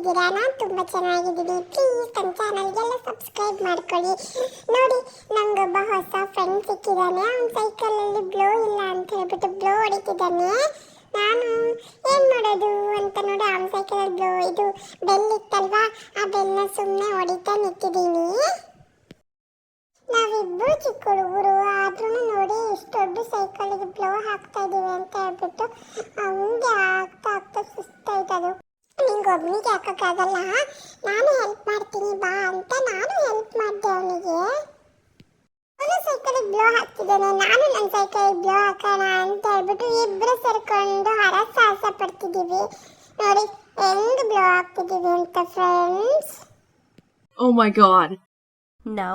ಹೇಗಿದ್ದೀರಾ? ನಾನು ತುಂಬ ಚೆನ್ನಾಗಿದ್ದೀನಿ. ಪ್ಲೀಸ್ ನನ್ನ ಚಾನಲ್ಗೆಲ್ಲ ಸಬ್ಸ್ಕ್ರೈಬ್ ಮಾಡ್ಕೊಳ್ಳಿ. ನೋಡಿ, ನಂಗೆ ಒಬ್ಬ ಹೊಸ ಫ್ರೆಂಡ್ ಸಿಕ್ಕಿದ್ದಾನೆ. ಅವ್ನ ಸೈಕಲಲ್ಲಿ ಬ್ಲೋ ಇಲ್ಲ ಅಂತ ಹೇಳ್ಬಿಟ್ಟು ಬ್ಲೋ ಹೊಡಿತಿದ್ದಾನೆ. ನಾನು ಏನು ಮಾಡೋದು ಅಂತ ನೋಡಿ ಅವನ ಸೈಕಲಲ್ಲಿ ಬ್ಲೋ ಇದು ಬೆಲ್ ಇತ್ತಲ್ವಾ, ಆ ಬೆಲ್ನ ಸುಮ್ಮನೆ ಹೊಡಿತಾ ನಿಂತಿದ್ದೀನಿ. ನಾವಿಬ್ಬರು ಚಿಕ್ಕ ಹುಡುಗರು ಆದ್ರೂ ನೋಡಿ ಇಷ್ಟು ದೊಡ್ಡ ಸೈಕಲ್ಗೆ ಬ್ಲೋ ಹಾಕ್ತಾ ಇದೀವಿ ಅಂತ ಹೇಳ್ಬಿಟ್ಟು ಹಂಗೆ ಆಗ್ತಾ ಆಗ್ತಾ ಸುಸ್ತಾಯ್ತದು. ನಿಂಗೆ ಒಬ್ಬನಿಗೆ ಹಾಕೋಕ್ಕಾಗಲ್ಲ, ನಾನು ಹೆಲ್ಪ್ ಮಾಡ್ತೀನಿ ಬಾ ಅಂತ ನಾನು ಹೆಲ್ಪ್ ಮಾಡಿದೆ ಅವನಿಗೆ. ಅವನು ಸೈಕಲಿಗೆ ಬ್ಲೋ ಹಾಕ್ತಿದ್ದಾನೆ, ನಾನು ನನ್ನ ಸೈಕಲಿಗೆ ಬ್ಲೋ ಹಾಕೋಣ ಅಂತ ಹೇಳ್ಬಿಟ್ಟು ಇಬ್ಬರು ಸೇರ್ಕೊಂಡು ಹರಸಾಹಸ ಪಡ್ತಿದ್ದೀವಿ. ನೋಡಿ ಹೆಂಗ್ ಬ್ಲೋ ಹಾಕ್ತಿದ್ದೀವಿ ಅಂತ friends. Oh my god. No.